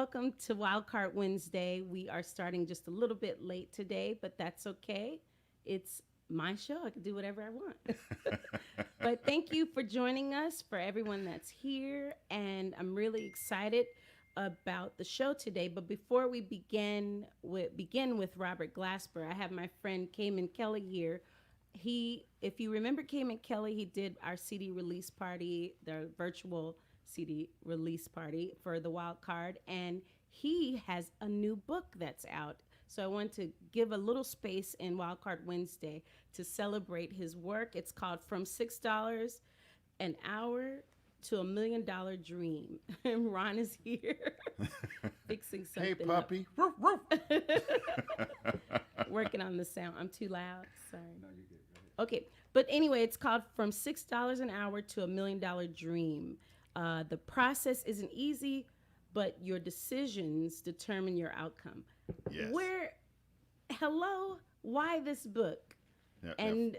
welcome to Wildcard Wednesday. We are starting just a little bit late today, but that's okay. It's my show. I can do whatever I want. But thank you for joining us, for everyone that's here, and I'm really excited about the show today. But before we begin with Robert Glasper, I have my friend Cayman Kelly here. If you remember Cayman Kelly, he did our CD release party, the virtual CD release party for the wild card, and he has a new book that's out. So I want to give a little space in Wildcard Wednesday to celebrate his work. It's called From $6 an Hour to $1 Million Dream. And Ron is here fixing something. Hey, puppy. Roof, roof. Working on the sound. I'm too loud. Sorry. No, you're good. Go ahead. Okay. But anyway, it's called From $6 an Hour to $1 Million Dream. The process isn't easy, but your decisions determine your outcome. Yes. Why this book? Yeah, And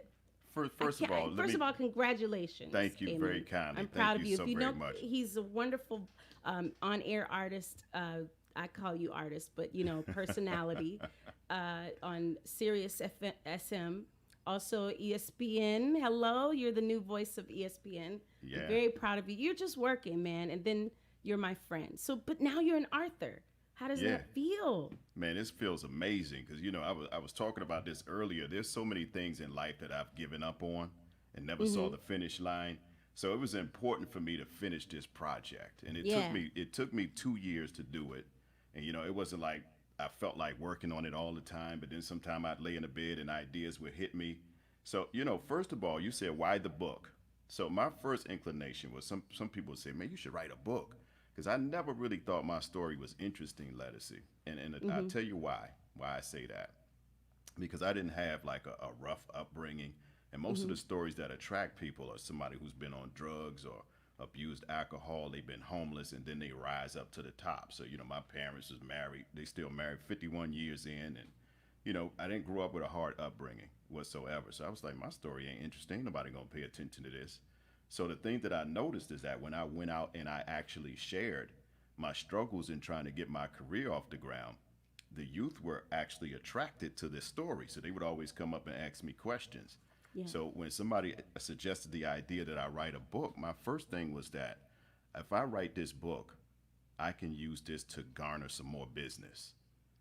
First of all, congratulations. Thank you Cayman. very kindly. I'm proud of you. So If you very know, much. he's a wonderful on-air artist. I call you artist, but personality on Sirius SM. Also ESPN. Hello, you're the new voice of ESPN. Yeah. I'm very proud of you. You're just working, man, and then you're my friend. So, but now you're an author. How does that feel? Man, this feels amazing because I was talking about this earlier. There's so many things in life that I've given up on and never saw the finish line. So it was important for me to finish this project, and it took me 2 years to do it. And it wasn't like I felt like working on it all the time, but then sometime I'd lay in the bed and ideas would hit me. So first of all, you said why the book? So my first inclination was some people say, man, you should write a book. Because I never really thought my story was interesting, Ledisi. And I'll tell you why I say that. Because I didn't have like a rough upbringing. And most of the stories that attract people are somebody who's been on drugs or abused alcohol. They've been homeless and then they rise up to the top. So, my parents was married. They still married 51 years in. And, I didn't grow up with a hard upbringing whatsoever. So I was like, my story ain't interesting. Nobody going to pay attention to this. So the thing that I noticed is that when I went out and I actually shared my struggles in trying to get my career off the ground, the youth were actually attracted to this story. So they would always come up and ask me questions. Yeah. So when somebody suggested the idea that I write a book, my first thing was that if I write this book, I can use this to garner some more business.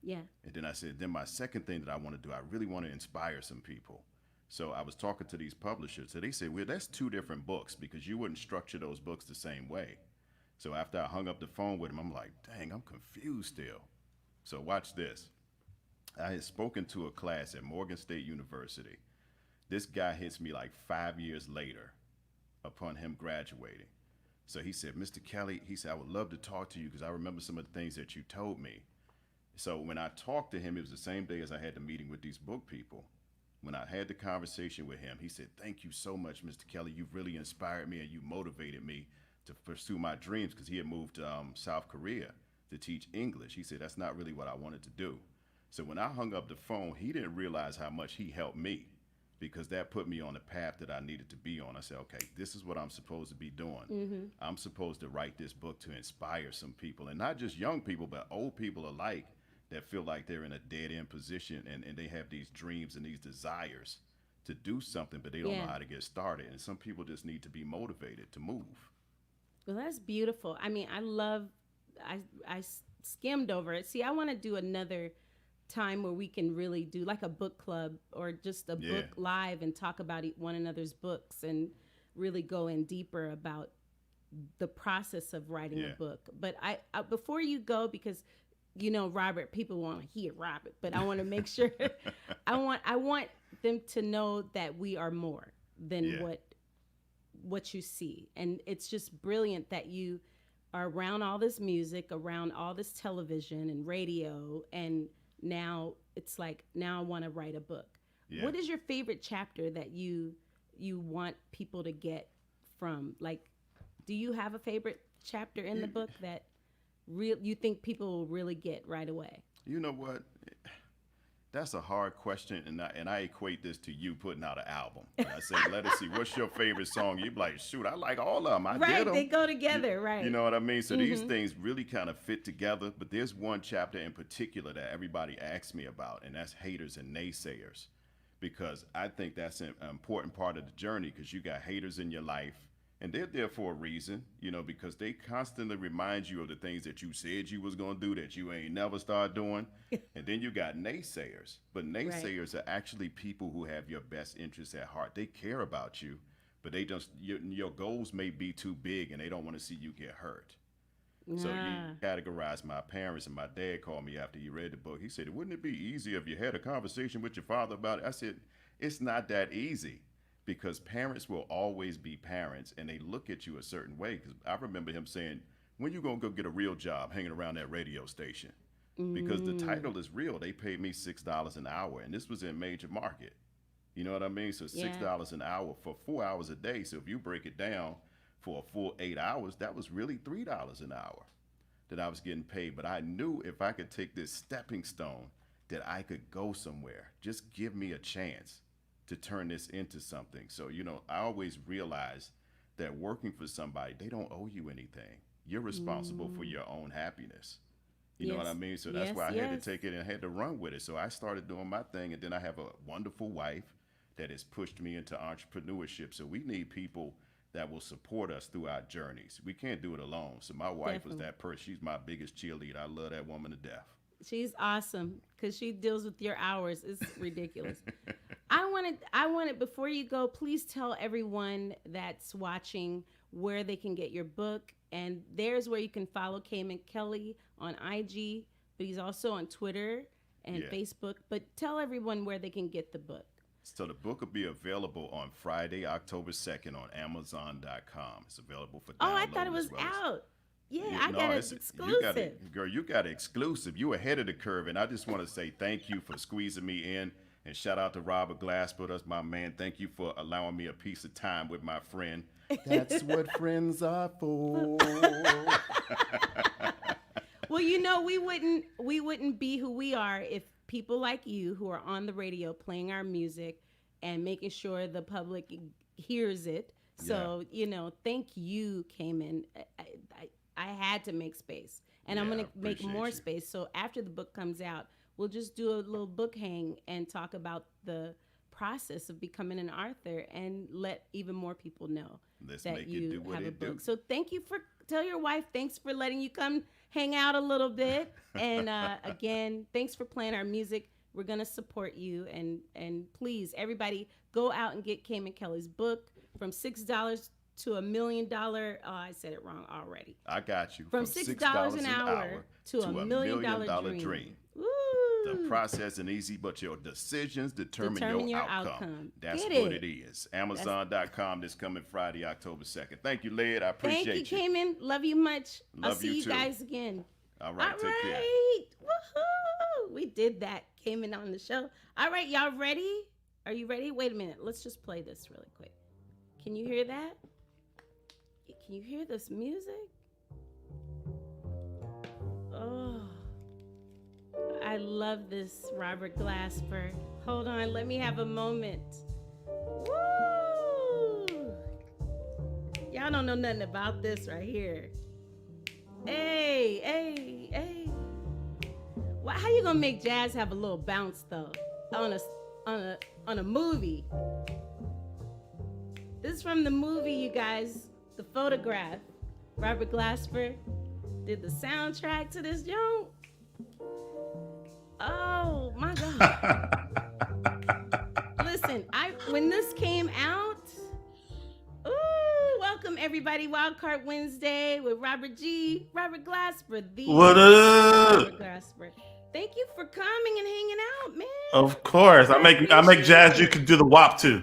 Yeah. And then I said, then my second thing that I want to do, I really want to inspire some people. So I was talking to these publishers, so they said, well, that's two different books because you wouldn't structure those books the same way. So after I hung up the phone with them, I'm like, dang, I'm confused still. So watch this. I had spoken to a class at Morgan State University. This guy hits me like 5 years later upon him graduating. So he said, Mr. Kelly, he said, I would love to talk to you because I remember some of the things that you told me. So when I talked to him, it was the same day as I had the meeting with these book people. When I had the conversation with him, he said, thank you so much, Mr. Kelly. You've really inspired me and you motivated me to pursue my dreams because he had moved to South Korea to teach English. He said, that's not really what I wanted to do. So when I hung up the phone, he didn't realize how much he helped me because that put me on the path that I needed to be on. I said, okay, this is what I'm supposed to be doing. I'm supposed to write this book to inspire some people, and not just young people, but old people alike that feel like they're in a dead-end position and they have these dreams and these desires to do something, but they don't know how to get started. And some people just need to be motivated to move. Well, that's beautiful. I mean, I skimmed over it. See, I want to do another time where we can really do like a book club or just a book live and talk about one another's books and really go in deeper about the process of writing a book. But I before you go, because Robert, people want to hear Robert, but I want to make sure I want them to know that we are more than what you see. And it's just brilliant that you are around all this music, around all this television and radio, and now it's like, now I want to write a book. Yeah. What is your favorite chapter that you want people to get from? Like, do you have a favorite chapter in the book that you think people will really get right away? You know what? That's a hard question, and I equate this to you putting out an album. And I say, Ledisi, what's your favorite song? You're like, shoot, I like all of them. I did Right, them. they go together, You right? know what I mean? So these things really kind of fit together. But there's one chapter in particular that everybody asks me about, and that's haters and naysayers, because I think that's an important part of the journey. Because you got haters in your life, and they're there for a reason, because they constantly remind you of the things that you said you was gonna do that you ain't never start doing. And then you got naysayers, but Right. naysayers are actually people who have your best interests at heart. They care about you, but they just your goals may be too big, and they don't want to see you get hurt. So you Ah, categorize my parents, and my dad called me after he read the book. He said, "Wouldn't it be easy if you had a conversation with your father about it?" I said, "It's not that easy." Because parents will always be parents, and they look at you a certain way. Because I remember him saying, "When you gonna go get a real job hanging around that radio station?" Because the title is real. They paid me $6 an hour, and this was in major market. You know what I mean? So six yeah. dollars an hour for 4 hours a day. So if you break it down for a full 8 hours, that was really $3 an hour that I was getting paid. But I knew if I could take this stepping stone, that I could go somewhere. Just give me a chance to turn this into something. So, I always realize that working for somebody, they don't owe you anything. You're responsible for your own happiness. You know what I Yes. mean? So that's Yes. why I had to Yes. take it and had to run with it. So I started doing my thing, and then I have a wonderful wife that has pushed me into entrepreneurship. So we need people that will support us through our journeys. We can't do it alone. So my wife was Definitely. that person. She's my biggest cheerleader. I love that woman to death. She's awesome because she deals with your hours. It's ridiculous. I wanted before you go, please tell everyone that's watching where they can get your book. And there's where you can follow Cayman Kelly on IG, but he's also on Twitter and Yeah. Facebook. But tell everyone where they can get the book. So the book will be available on Friday, October 2nd on Amazon.com. It's available for Oh, I thought it download as was well as. out. Yeah, Yeah, I no, got it it's you got exclusive. it, girl. You got it exclusive. You ahead of the curve, and I just want to say thank you for squeezing me in, and shout out to Robert Glasper. That's my man. Thank you for allowing me a piece of time with my friend. That's what friends are for. Well, we wouldn't be who we are if people like you who are on the radio playing our music and making sure the public hears it. Yeah, So, thank you, Cayman. I had to make space. And I'm yeah, I going to make appreciate more you. space. So after the book comes out, we'll just do a little book hang and talk about the process of becoming an author and let even more people know Let's that make it do you what have a it do. book. So tell your wife, thanks for letting you come hang out a little bit. And again, thanks for playing our music. We're going to support you. And please, everybody, go out and get Cayman Kelly's book from $6 to $1 million. Oh, I said it wrong already. I got you. From From $6 $6 an an hour hour to to $1 a million million dollar dream. dream. The Woo! process ain't easy, but your decisions determine Determine your your outcome. outcome. That's Get what it it. is. Amazon.com this coming Friday, October 2nd. Thank you, Led. I Thank you, appreciate you. Cayman. Love you much. I'll Love see you you too. guys again. All All right, take care. right. Woohoo! We did that. Cayman on the show. All right, y'all ready? Are you ready? Wait a minute. Let's just play this really quick. Can you hear that? Can you hear this music? Oh, I love this, Robert Glasper. Hold on, let me have a moment. Woo! Y'all don't know nothing about this right here. Hey, hey, hey. Well, how you gonna make jazz have a little bounce though on a movie? This is from the movie, you guys. The Photograph. Robert Glasper did the soundtrack to this joint. Oh my God! Listen, when this came out, ooh, welcome everybody. Wildcard Wednesday with Robert Glasper, the What up? Robert Glasper. Thank you for coming and hanging out, man. Of course, I make jazz. You can do the WAP too.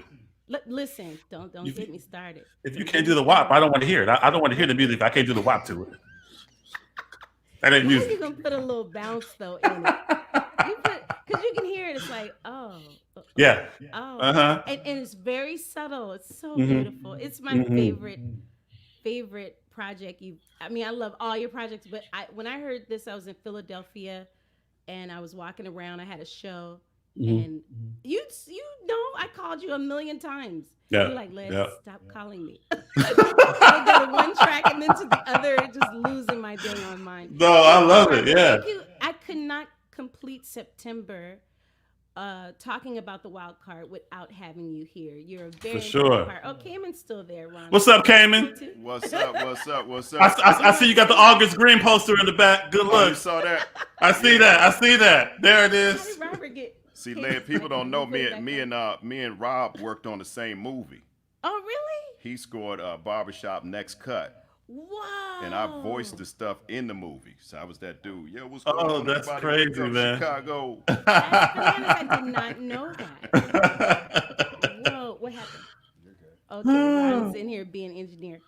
Listen, don't You- get me started. If you Don't can't get do me the WAP, started. I don't want to hear it. I don't want to hear the music if I can't do the WAP to it. That ain't How you music. gonna put a little bounce though in it? Because you can hear it. It's like Yeah. oh, Uh-huh. and it's very subtle. It's so Mhm. beautiful. It's my Mhm. favorite project. I mean, I love all your projects, but when I heard this, I was in Philadelphia, and I was walking around. I had a show, And you know I called you a million times. Yeah. You're like, let's Yeah. stop calling me. I go to one track and then to the other, just losing my dang on mind. No, I love it. Robert, Yeah. thank you. I could not complete September talking about the wild card without having you here. You're a very For important sure. part. Oh, Cayman's still there, Ron. What's up, Cayman? What's up? What's up? What's up? I see you got the August Green poster in the back. Good Oh, you look. saw that? I see that. I see that. There it How is. did Robert get? See, Cayman Led, people don't know moving back up? me and Rob worked on the same movie. Oh, really? He scored Barbershop Next Cut, Wow. and I voiced the stuff in the movie. So I was that dude. Yo, what's Oh, going on? that's Everybody crazy, from man. Chicago. That's bananas. I did not know that. Whoa, what happened? Okay, Ron's in here being engineer.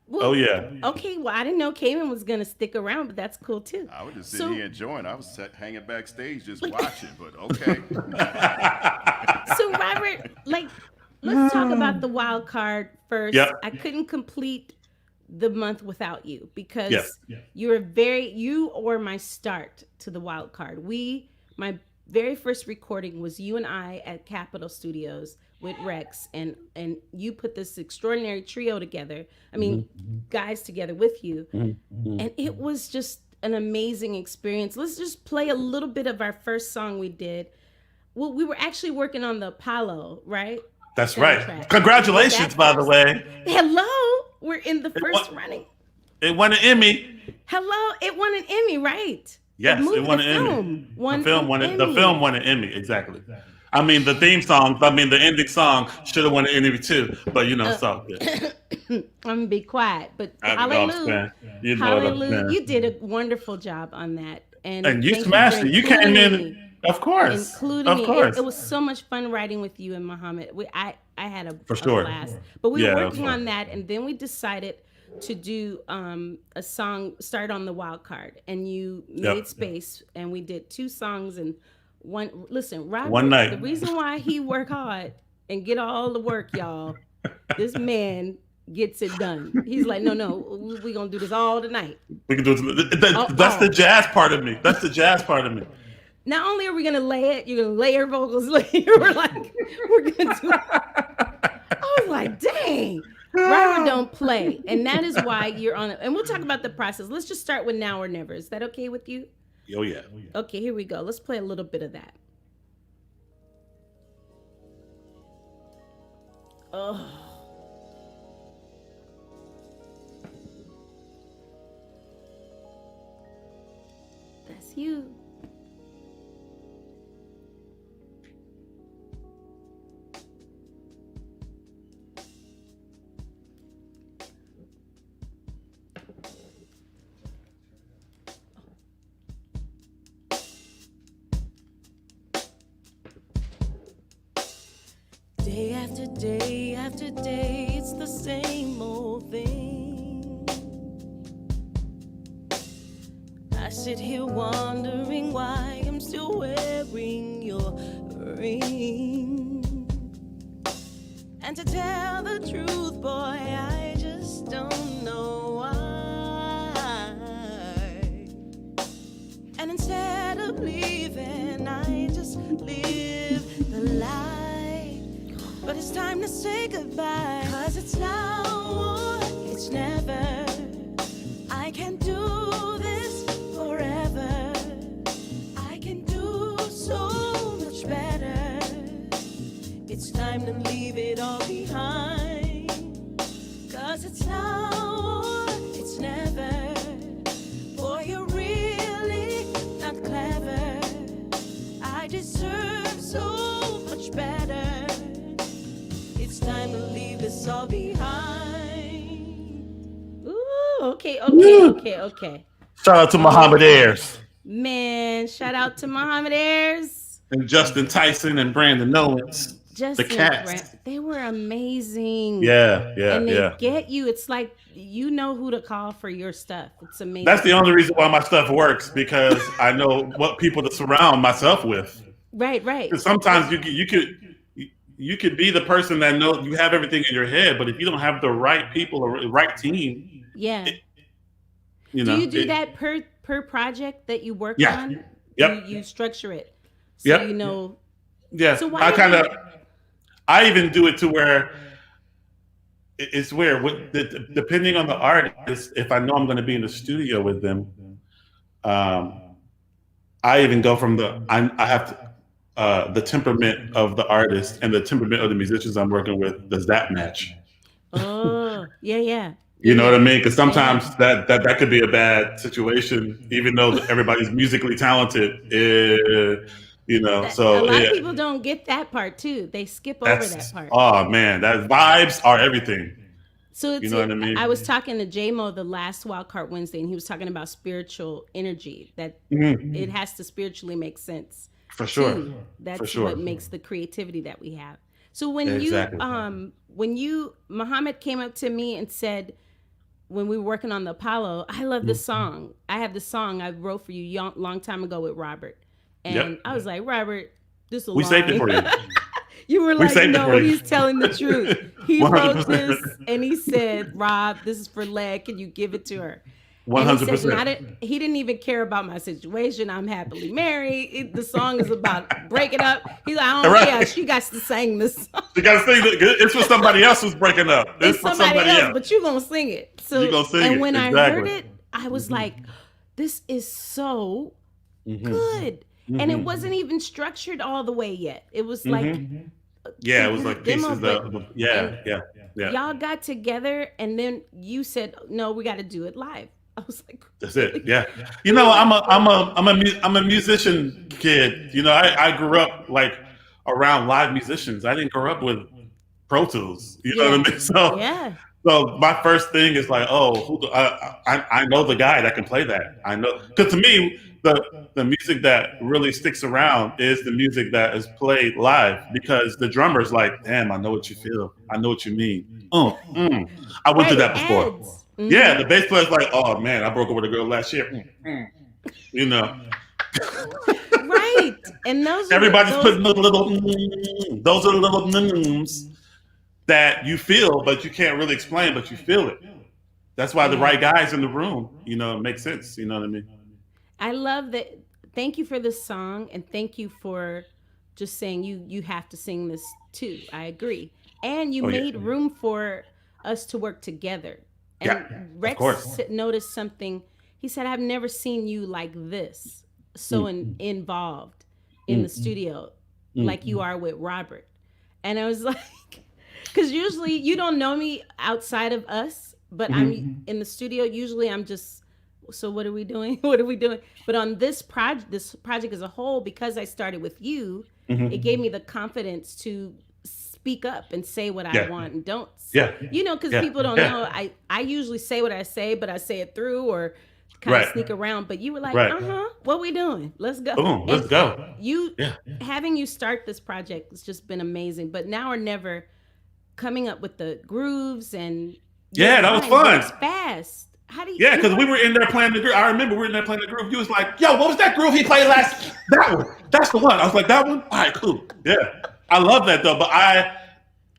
Well, Oh yeah. okay, well, I didn't know Cayman was going to stick around, but that's cool too. I was just So- sitting here enjoying. I was hanging backstage just watching, but okay. So, Robert, like, let's talk about the wild card first. Yep. I couldn't complete the month without you because Yes. you were my start to the wild card. My very first recording was you and I at Capitol Studios with Rex, and you put this extraordinary trio together. I mean, guys together with you, and it was just an amazing experience. Let's just play a little bit of our first song we did. Well, we were actually working on the Apollo, right? That's Soundtrack. right. Congratulations, That by the first- way. Hello, we're in the first won- running. It won an Emmy. Hello, it won an Emmy, right? Yes, The movie- it won the an Emmy. film won The film an won it. The Emmy. film won an Emmy. Exactly. I mean, the theme song. I mean, the ending song should have won an Emmy too. But you know, so yeah. I'm gonna be quiet, but I know what I'm hallelujah, saying. You know what I'm hallelujah, saying. you did a wonderful job on that, And you thank smashed for it. You came including in. me. Of course. Including Of me. course. It was so much fun writing with you and Muhammad. I had a sure. blast. But we Yeah, were that was working fun. on that, and then we decided to do a song, start on the wild card, and you made space, and we did 2 songs and one. Listen, Robert, One night. the reason why he work hard and get all the work, y'all, this man gets it done. He's like, no, we gonna do this all tonight. We can do it. That's the jazz part of me. That's the jazz part of me. Not only are we gonna lay it, you're gonna layer vocals. We're gonna do. I was like, dang, Robert don't play, and that is why you're on it. And we'll talk about the process. Let's just start with Now or Never. Is that okay with you? Oh yeah. Okay, here we go. Let's play a little bit of that. Oh. That's you. Day after day, it's the same old thing. I sit here wondering why I'm still wearing your ring. And to tell the truth, boy, I just don't know why. And instead of leaving, I just live the life. But it's time to say goodbye, 'cause it's now or it's never. I can't do this forever. I can do so much better. It's time to leave it all behind, 'cause it's now or it's never. Boy, you're really not clever. I deserve so much better. It's time to leave this all behind. Ooh, okay. Shout out to Muhammad Ayers Man, shout out to Muhammad Ayers. and Justin Tyson and Brandon Owens. Justin, cats. they were amazing. Yeah. And they get you. It's like you know who to call for your stuff. It's amazing. That's the only reason why my stuff works, because I know what people to surround myself with. Right. 'Cause sometimes you could be the person that knows you have everything in your head, but if you don't have the right people or the right team, Yeah. you know. Do you do that per project that you work Yeah. on? Yep. You structure it so Yep. you know Yeah, So why I even do it to where it's weird. Depending on the artist, if I know I'm going to be in the studio with them, um, I even go from I have to the temperament of the artist and the temperament of the musicians I'm working with. Does that match? Oh, yeah. You know what I Yeah. mean? Because sometimes that could be a bad situation, even though everybody's musically talented. You know, A so lot of people don't get that part too. They skip over that part. oh man, that vibes are everything. So You know what I mean? I was talking to J-Mo the last Wildcard Wednesday, and he was talking about spiritual energy, that it has to spiritually make sense. For sure. Too. That's For sure. what makes the creativity that we have. So when Exactly. Muhammad came up to me and said, when we were working on the Apollo, I love this song. I have this song I wrote for you long time ago with Robert. And I was like, Robert, this will We saved it for you. You were like, no, you. he's telling the truth. He 100%. wrote this and he said, Rob, this is for Leg. Can you give it to her? 100%. He didn't even care about my situation. I'm happily married. The song is about breaking up. He's like, I don't care. She got to sing this song. You got to sing it. It's for somebody else who's breaking up. It's for somebody else, but you're going to sing it. So, you're going to sing it. And when exactly. I heard it, I was like, this is so good. And it wasn't even structured all the way yet. It was like, it was like pieces of, yeah. Y'all got together and then you said, no, we got to do it live. I was like, that's it. Yeah. You know, I'm a musician kid. You know, I grew up like around live musicians. I didn't grow up with Pro Tools. You know what I mean? So, so my first thing is like, I know the guy that can play that. I know, because to me, the music that really sticks around is the music that is played live, because the drummer's like, damn, I know what you feel. I know what you mean. I went through that before. Yeah, the bass player's like, oh man, I broke up with a girl last year. You know. Right. And everybody's putting those are the little that you feel, but you can't really explain, but you feel it. That's why the right guy's in the room, you know, it makes sense. You know what I mean? I love that. Thank you for this song, and thank you for just saying you have to sing this too. I agree. And you made room for us to work together. And Rex noticed something. He said, I've never seen you like this, so involved in the studio like you are with Robert. And I was like, because usually you don't know me outside of us, but I'm in the studio. Usually I'm just, so what are we doing? What are we doing? But on this project as a whole, because I started with you, it gave me the confidence to speak up and say what I want and don't say. You know, because people don't know. I usually say what I say, but I say it through or kind of sneak around. But you were like, what we doing? Let's go. Boom, let's go. Having you start this project has just been amazing. But now or never, coming up with the grooves and that was fun. It's fast. How do you? Yeah, because we were in there playing the groove. I remember we were in there playing the groove. You was like, yo, what was that groove he played last? That one. That's the one. I was like, that one? All right, cool. Yeah. I love that though.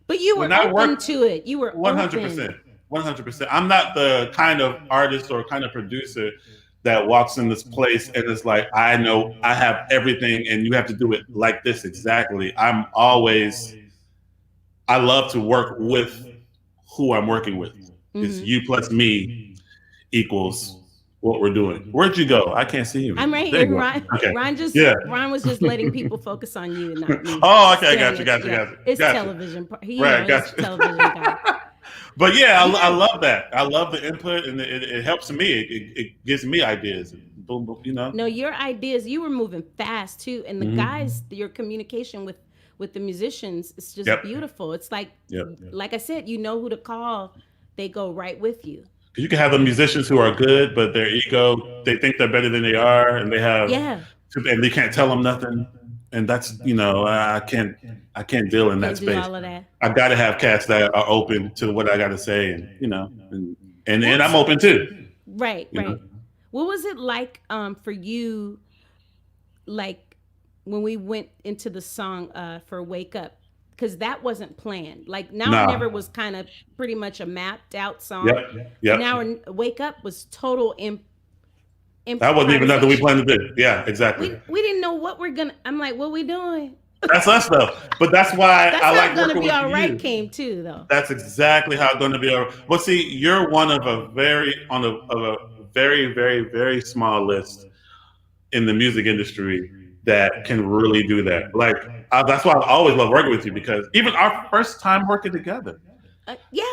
But you were open to it. You were 100%. 100%. I'm not the kind of artist or kind of producer that walks in this place and is like, I know I have everything and you have to do it like this exactly. I love to work with who I'm working with. It's you plus me equals what we're doing. Where'd you go? I can't see you. I'm right here. Ron was just letting people focus on you and not me. Oh, okay. Got you. It's television. He's television guy. But yeah, I love that. I love the input, and it helps me. It gives me ideas. Boom, boom, you know. No, your ideas. You were moving fast too, and the guys, your communication with the musicians, it's just beautiful. It's like, like I said, you know who to call. They go right with you. You can have the musicians who are good, but their ego, they think they're better than they are, and they have, and they can't tell them nothing. And that's, you know, I can't deal in that space. All of that. I've got to have cats that are open to what I got to say, and you know, and I'm open too. Right. Know? What was it like for you, like when we went into the song for "Wake Up"? Because that wasn't planned. Like Now or Never was kind of pretty much a mapped out song. Yep. Now Wake Up was total that wasn't even nothing we planned to do. Yeah, exactly. We didn't know what we're gonna. I'm like, what we doing? That's us though. But that's why That's I how like Gonna working Be with All Right you. came too, though. That's exactly how it's going to be. Well, see, you're one of a very, very, very small list in the music industry that can really do that. Like, that's why I always love working with you, because even our first time working together Yeah,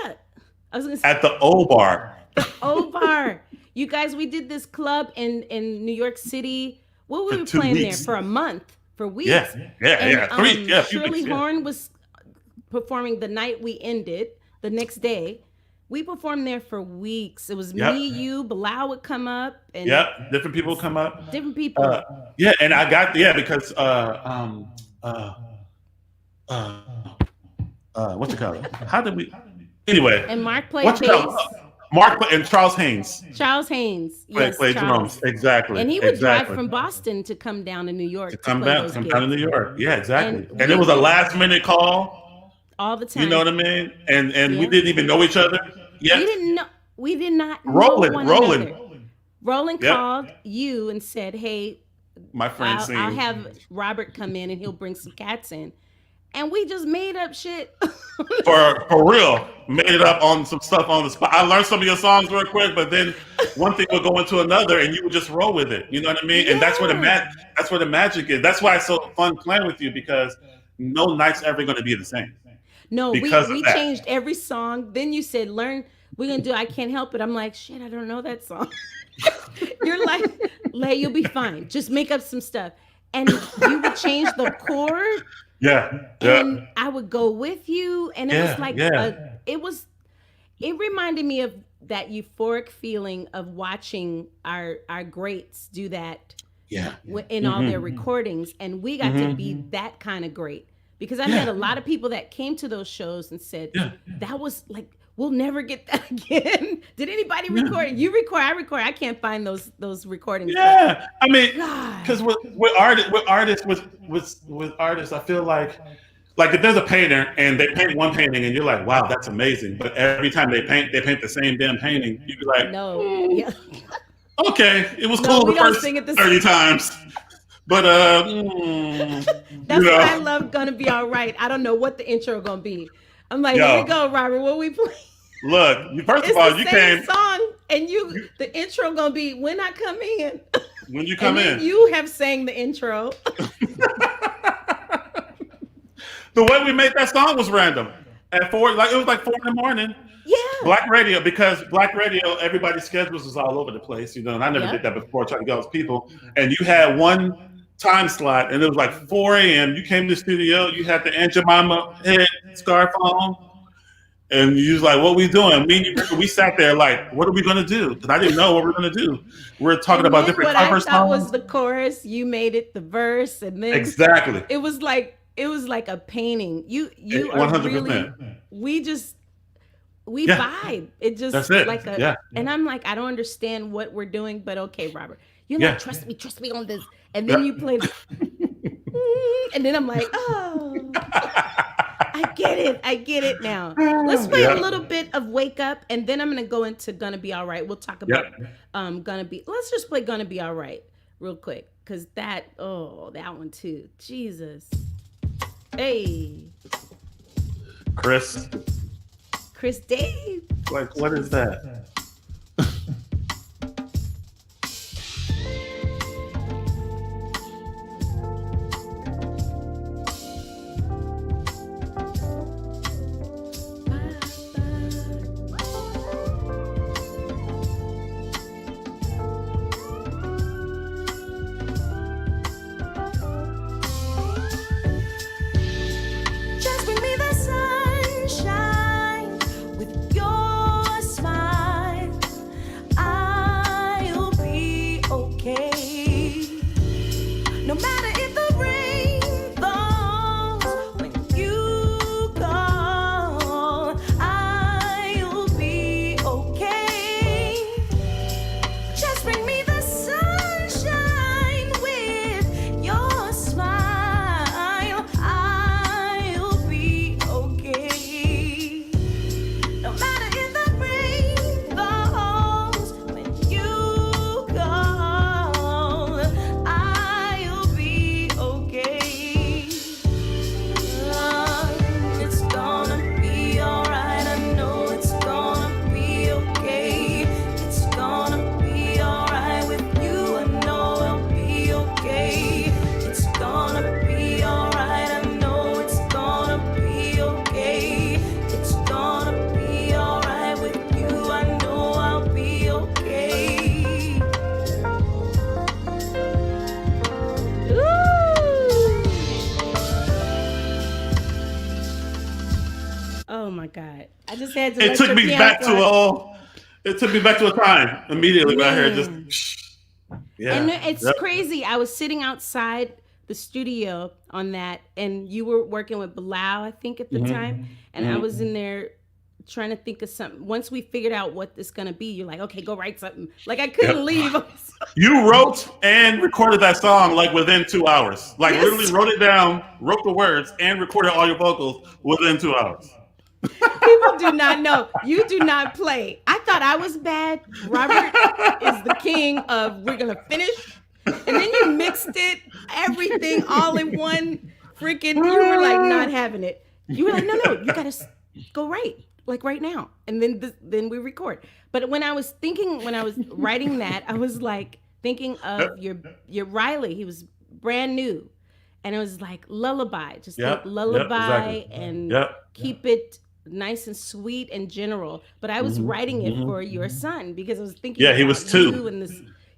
I was gonna say at the old bar. the O Bar. You guys, we did this club in New York City. What were For we 2 playing weeks. there for a month? For weeks. Yeah. A few Shirley weeks, yeah. Horn was performing the night we ended. The next day, we performed there for weeks. It was me, you, Bilal would come up, and different people come up. different people. And I got because what you call it? How did we? Anyway, And Mark played what you bass. call it? Mark and Charles Haynes Charles Haynes, yes, played Charles. drums. Exactly. And he would drive exactly. from Boston to come down to New York to come play down, those come gigs down to New York. Yeah, exactly. And And it we was a did- last minute call. all the time. You know what I mean? And we Yeah. didn't even know each other yet. We didn't know. We did not know Roland. one another. Roland Yep. called you and said, "Hey, My friend I'll have Robert come in and he'll bring some cats in," and we just made up shit. for real, made it up on some stuff on the spot. I learned some of your songs real quick, but then one thing would go into another, and you would just roll with it. You know what I mean? And that's where the magic is. That's why it's so fun playing with you, because no night's ever going to be the same. No, Because we of that. changed every song. Then you said, "Learn." We're gonna do "I Can't Help It." I'm like, "Shit, I don't know that song." You're like, "Lay, you'll be fine. Just make up some stuff." And you would change the chord, and I would go with you, and it was like it reminded me of that euphoric feeling of watching our greats do that in all their recordings, and we got to be that kind of great, because I met a lot of people that came to those shows and said that was like, we'll never get that again. Did anybody record it? You record, I record. I can't find those recordings. Yeah, I mean, because with artists, I feel like if there's a painter and they paint one painting and you're like, wow, that's amazing, but every time they paint the same damn painting, you'd be like, no, okay, it was cool the first 30 times. But that's why I love Gonna Be All Right. I don't know what the intro gonna be. I'm like, here we go, Robert. What we play? Look, first of all, you came song, and the intro gonna be when I come in. When you come in, you have sang the intro. The way we made that song was random. At 4, it was like 4 in the morning. Yeah. Black radio, everybody's schedules was all over the place, and I never did that before, trying to get those people. And you had one time slot, and it was like 4 a.m. You came to the studio, you had the Aunt Jemima head scarf on, and you was like, "What we doing?" We sat there like, "What are we gonna do?" Because I didn't know what we were gonna do. We're talking about different cover songs. What I thought was the chorus, you made it the verse, and then exactly. It was like a painting. You 100%. Really. We vibe. It just That's it. like and I'm like, I don't understand what we're doing, but okay, Robert. You're like, trust me on this. And then you play and then I'm like, oh, I get it now. Let's play a little bit of Wake Up, and then I'm gonna go into Gonna Be All Right. We'll talk about let's just play Gonna Be All Right real quick, because that one too. Jesus. Hey. Chris Dave. Like, what is that? Just bring me the sunshine with your smile. Oh my God! I just had to. It took me back to a time immediately when I heard just. Yeah. And it's crazy. I was sitting outside the studio on that, and you were working with Bilal, I think, at the time, and I was in there trying to think of something. Once we figured out what this gonna be, you're like, okay, go write something. Like I couldn't leave. You wrote and recorded that song like within 2 hours. Like literally wrote it down, wrote the words, and recorded all your vocals within 2 hours. People do not know. You do not play. I thought I was bad. Robert is the king of we're gonna finish, and then you mixed it, everything all in one freaking. You were like not having it. You were like, no, you gotta go right, like right now, and then we record. But when I was writing that, I was like thinking of your Riley. He was brand new, and it was like lullaby, just like lullaby, and keep it nice and sweet and general. But I was writing it for your son because I was thinking. Yeah, he was 2.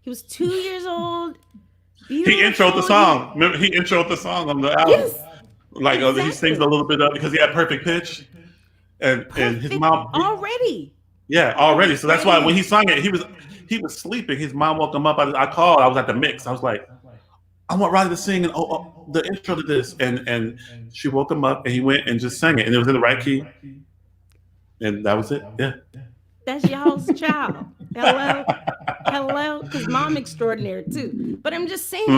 He was 2 years old. Beautiful. He introed the song. Remember, he introed the song on the album. Yes, like exactly. He sings a little bit of it because he had perfect pitch, and his mom already. Yeah, already. So that's why when he sang it, he was sleeping. His mom woke him up. I called. I was at the mix. I was like, I want Riley to sing and the intro to this, and she woke him up, and he went and just sang it, and it was in the right key, and that was it. Yeah, that's y'all's child. Hello, because mom extraordinary too. But I'm just saying,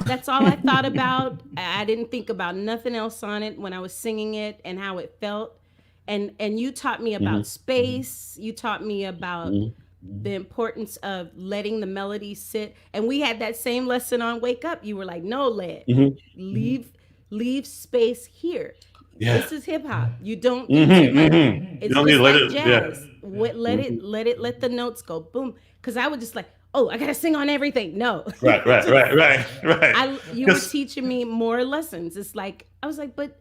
that's all I thought about. I didn't think about nothing else on it when I was singing it and how it felt. And you taught me about space. You taught me about the importance of letting the melody sit. And we had that same lesson on Wake Up. You were like, no, leave space here. Yeah. This is hip hop. You don't need to it's just like jazz. Let the notes go boom. Because I would just like, oh, I gotta sing on everything. No. Right. You were teaching me more lessons. It's like I was like, but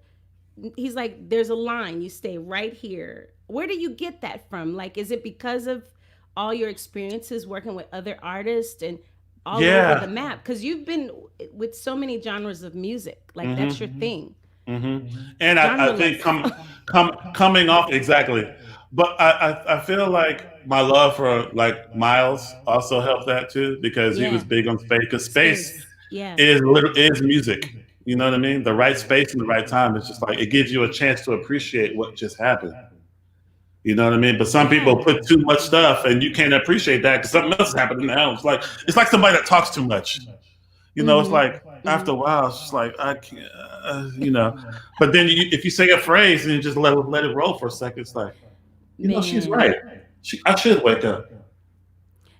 he's like, there's a line. You stay right here. Where do you get that from? Like, is it because of all your experiences working with other artists and all over the map? Because you've been with so many genres of music. Like that's your thing. And I think coming off exactly, but I feel like my love for like Miles also helped that too because he was big on space. Because space is music. You know what I mean? The right space and the right time. It's just like it gives you a chance to appreciate what just happened. You know what I mean? But some people put too much stuff, and you can't appreciate that because something else is happening now. It's like somebody that talks too much. You know, it's like after a while, it's just like I can't. You know, but then if you say a phrase and you just let it roll for a second, it's like, you know, she's right. I should wake up.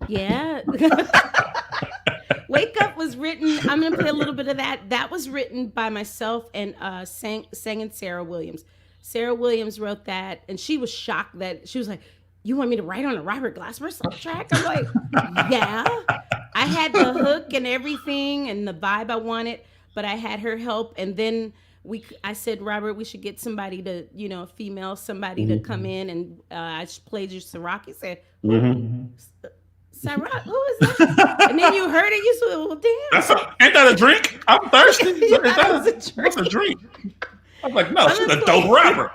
Yeah. Wake Up was written. I'm gonna play a little bit of that. That was written by myself and sang and Sarah Williams. Sarah Williams wrote that, and she was shocked that she was like, "You want me to write on a Robert Glasper soundtrack?" I'm like, "Yeah." I had the hook and everything and the vibe I wanted. But I had her help, and then I said, Robert, we should get somebody to, a female, somebody to come in, and I played your Ciroc. He said, Ciroc, who is that? And then you heard it, you said, well, damn. Ain't that a drink? I'm thirsty. What's a drink? I was like, no, she's a dope rapper.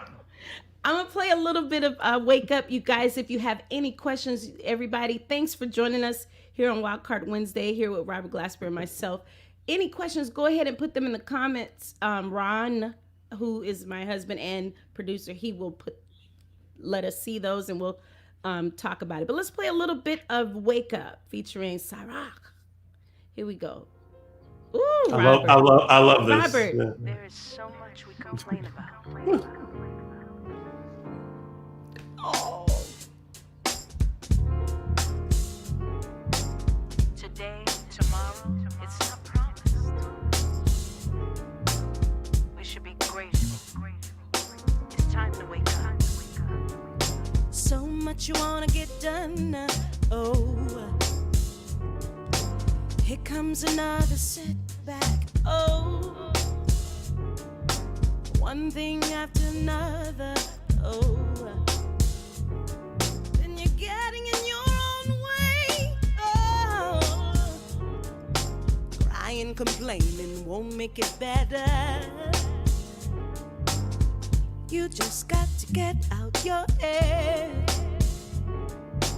I'm going to play a little bit of Wake Up, you guys. If you have any questions, everybody, thanks for joining us here on Wildcard Wednesday, here with Robert Glasper and myself. Any questions, go ahead and put them in the comments. Ron, who is my husband and producer, he will let us see those and we'll talk about it. But let's play a little bit of Wake Up featuring Ciroc. Here we go. Ooh, Robert. I love this. Robert. Yeah. There is so much we complain about. Oh. Today, tomorrow, it's not promised. We should be grateful. It's time to wake up. So much you wanna get done. Oh, here comes another setback. Oh, one thing after another. Oh, then you're getting in your own way. Oh, crying, complaining won't make it better. You just got to get out your head.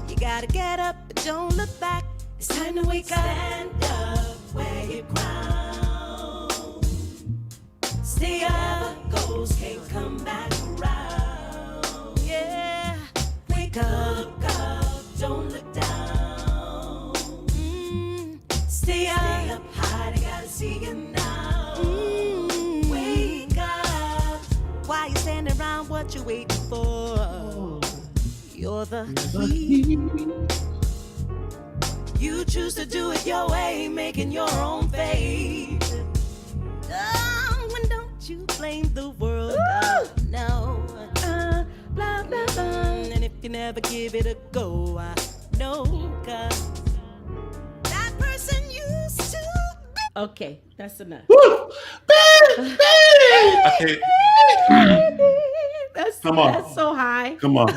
You gotta get up and don't look back. It's time to wake up. Stand up, wear your crown. Stay up, goals can't come back around. Yeah, wake up, don't look down. Stay up high, they gotta see you now. Wake up, why you standing around? What you waiting for? You're the heat. You choose to do it your way, making your own fate. Oh, and don't you blame the world, no. Blah, blah, blah. And if you never give it a go, I know, 'cause that person used to be. Okay, that's enough. Okay. Come on. That's so high. Come on.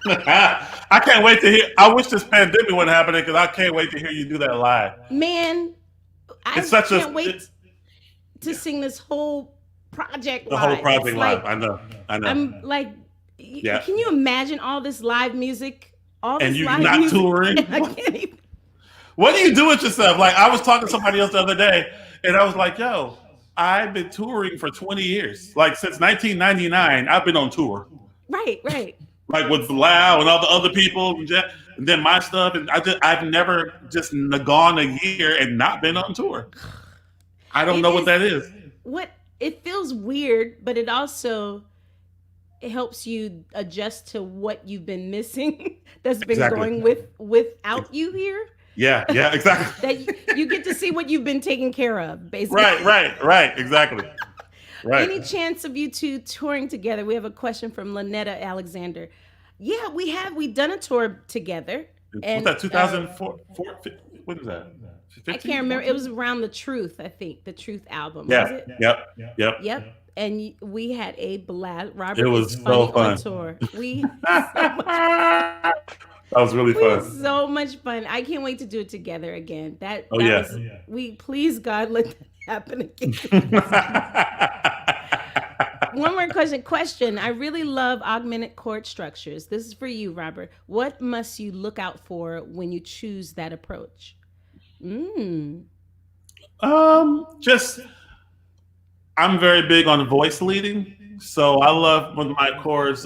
I can't wait to hear. I wish this pandemic wasn't happening because I can't wait to hear you do that live. Man, I can't wait to sing this whole project live. The whole project it's live. Like, I know. I'm like, can you imagine all this live music? And you not touring? I can't even. What do you do with yourself? Like, I was talking to somebody else the other day, and I was like, yo, I've been touring for 20 years. Like, since 1999, I've been on tour. Right. Like with Lau and all the other people, and then my stuff, and I've never just gone a year and not been on tour. I don't know what that is. It feels weird, but it helps you adjust to what you've been missing. That's been going without you here. Yeah, exactly. That you get to see what you've been taking care of, basically. Right, exactly. Right. Any chance of you two touring together? We have a question from Lynetta Alexander. Yeah, we've done a tour together. And what's that, 2004? What is that? 15? I can't remember. It was around The Truth, I think. The Truth album. Yeah. Was it? Yep. And we had a blast. Robert, it was so fun. On tour. That was really fun. So much fun. I can't wait to do it together again. Please God, let that happen again. One more question. I really love augmented chord structures. This is for you, Robert. What must you look out for when you choose that approach? I'm very big on voice leading. So I love when my chords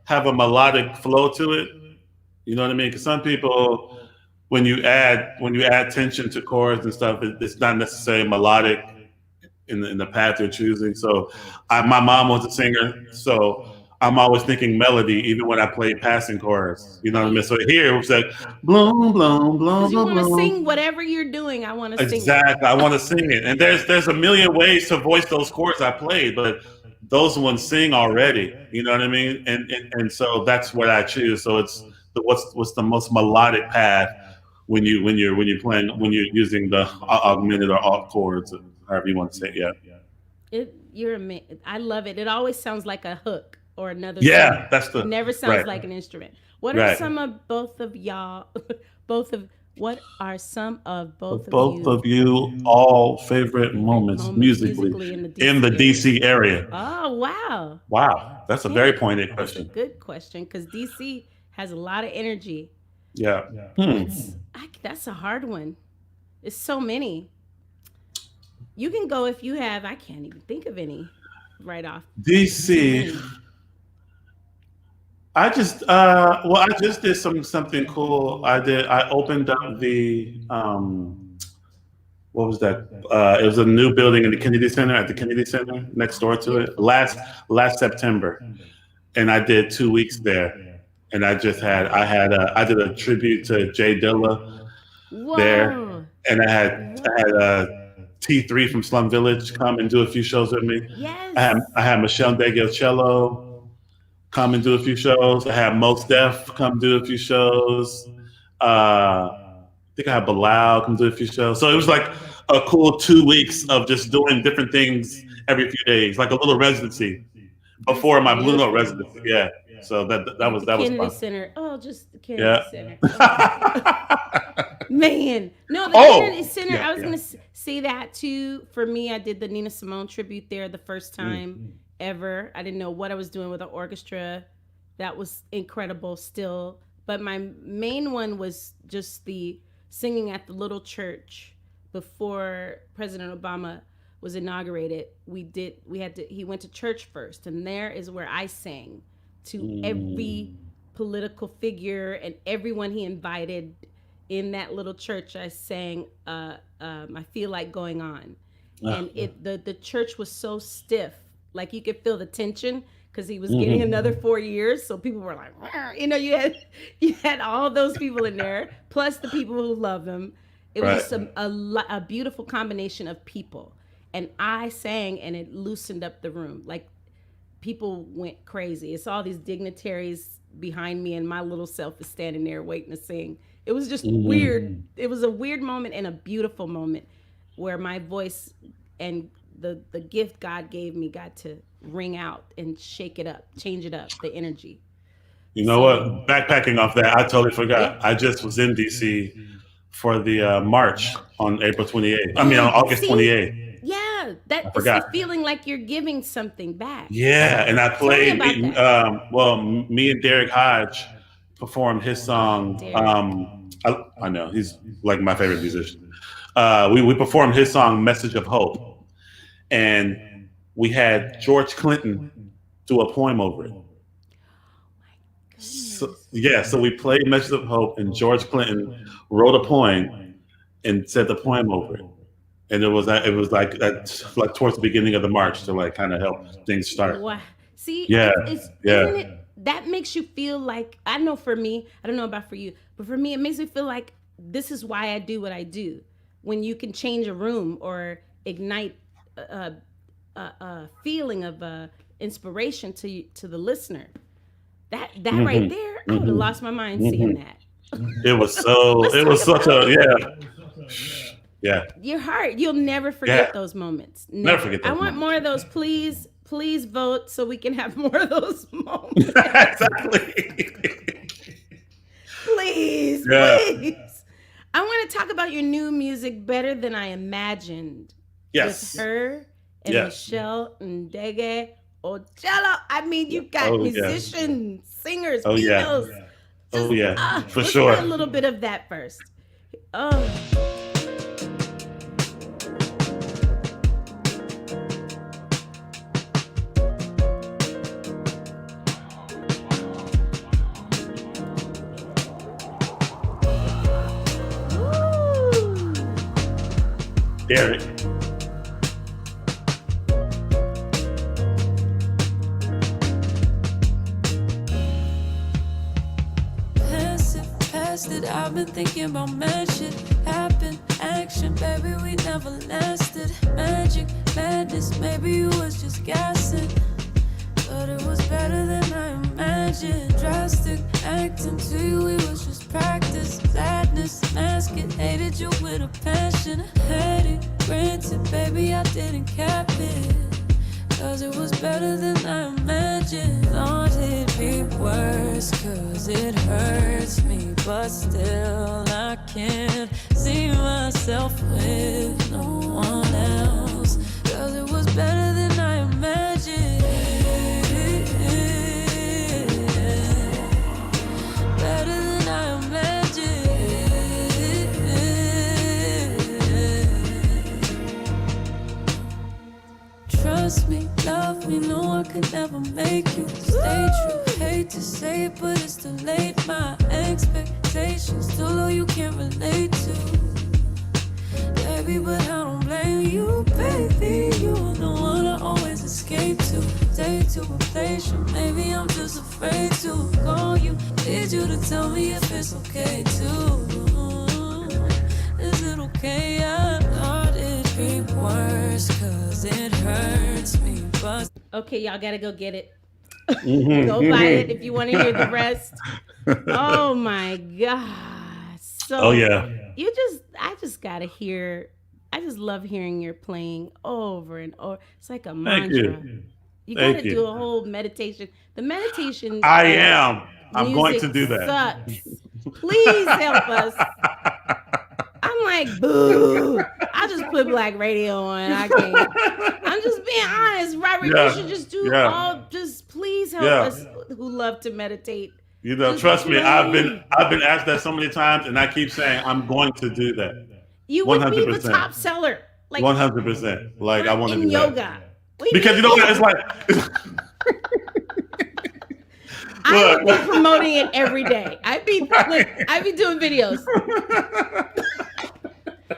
have a melodic flow to it. You know what I mean? Because some people, when you add tension to chords and stuff, it's not necessarily melodic in the path you're choosing. So my mom was a singer, so I'm always thinking melody, even when I play passing chords. You know what I mean? So here it was like, bloom, bloom, bloom, you want to bloom. sing whatever you're doing. I want to sing. Exactly. I want to sing it. And there's a million ways to voice those chords I played, but those ones sing already. You know what I mean? And so that's what I choose. So it's what's the most melodic path when you're using the augmented or alt chords, however you want to say it. Yeah. You're amazing. I love it. It always sounds like a hook or another. Yeah, song. It never sounds like an instrument. What are some of both of y'all? What are some of both of you all favorite moments musically in the DC area? Oh wow! Wow, that's a very pointed question. That's a good question because DC has a lot of energy. Yeah. That's a hard one. It's so many. You can go if you have. I can't even think of any right off. DC. I just did something cool. I opened up the what was that? It was a new building in the Kennedy Center next door to it last September, and I did 2 weeks there, and I did a tribute to Jay Dilla there, and I had T3 from Slum Village come and do a few shows with me. Yes. I had Michelle Degelcello come and do a few shows. I had Mos Def come do a few shows. I think I had Bilal come do a few shows. So it was like a cool 2 weeks of just doing different things every few days, like a little residency before my Blue Note residency. Yeah. So that was Kennedy fun. Center. Oh, just the Kennedy Center. Man, no, the Kennedy Center. Yeah, I was gonna say that too. For me, I did the Nina Simone tribute there the first time, ever. I didn't know what I was doing with the orchestra. That was incredible still. But my main one was just the singing at the little church before President Obama was inaugurated. He went to church first, and there is where I sang to every political figure and everyone he invited in that little church. I sang I Feel Like Going On. And the church was so stiff, like you could feel the tension because he was getting another 4 years. So people were like, you know, you had all those people in there, plus the people who love him. It was just a beautiful combination of people. And I sang, and it loosened up the room. Like, people went crazy. It's all these dignitaries behind me, and my little self is standing there waiting to sing. It was just weird. It was a weird moment and a beautiful moment where my voice and the gift God gave me got to ring out and shake it up, change it up, the energy. You know what? Backpacking off that, I totally forgot. I just was in DC for the march on April 28th. I mean, on August 28th. Yeah, that is the feeling like you're giving something back. Yeah, and I played. Me and Derek Hodge performed his song. I know he's like my favorite musician. We performed his song "Message of Hope," and we had George Clinton do a poem over it. So we played "Message of Hope," and George Clinton wrote a poem and said the poem over it. And it was like towards the beginning of the march to like kind of help things start. Wow. See, isn't it, that makes you feel like, I know for me, I don't know about for you, but for me, it makes me feel like this is why I do what I do. When you can change a room or ignite a feeling of inspiration to the listener, that right there, I would have lost my mind seeing that. It was such a Yeah. Your heart, you'll never forget those moments. Never forget those I want moments. more of those. Please vote so we can have more of those moments. Exactly. Please. I want to talk about your new music, Better Than I Imagined. Yes. With her and Michelle and Ndege Ocello. I mean, you got musicians, singers, females. For let's sure. hear a little bit of that first. Oh. Derek. Past it, I've been thinking about mad shit. Happen, action, baby, we never lasted. Magic, madness, maybe you was just guessing. But it was better than I imagined. Drastic acting to you, it was just practice. Sadness, mask it, hated you with a passion. Had it, granted, baby, I didn't cap it. Cause it was better than I imagined. Thought it'd be worse, cause it hurts me. But still, I can't see myself with no one else. Cause it was better than I imagined. Better than I imagined. Trust me, love me, no, I could never make you stay true. Hate to say it, but it's too late. My expectations too low, you can't relate to. Baby, but I don't blame you, baby. You are the one I always escape to. Day to replace you, maybe I'm just afraid to call you. Need you to tell me if it's okay too. Is it okay? I thought it'd be worse, cause it hurts me, but... Okay, y'all gotta go get it. Go buy it if you want to hear the rest. Oh my God. So I just gotta hear, I just love hearing your playing over and over. It's like a mantra. You gotta do a whole meditation. The meditation. I'm going to do that. Sucks. Please help us. I'm like, boo. I I'll just put black radio on. I can't. I'm just being honest, Robert. You should just do all. Just please help us who love to meditate. Just trust me. I've been asked that so many times, and I keep saying I'm going to do that. You would 100%. Be the top seller. Like 100%. Like I want to do yoga. That. Because you know what? It's like. I would be promoting it every day. I'd be doing videos.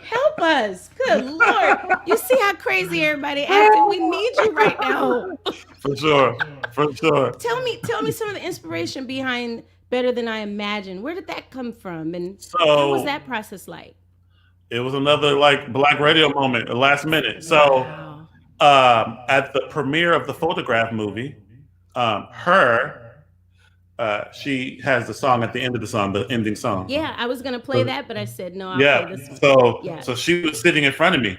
Help us. Good Lord. You see how crazy everybody acting? We need you right now. For sure. Tell me some of the inspiration behind Better Than I Imagined. Where did that come from? And what was that process like? It was another like black radio moment, last minute. So at the premiere of the Photograph movie, she has the song at the end of the song, the ending song. Yeah, I was gonna play that, but I said no. I'll play this one. So she was sitting in front of me,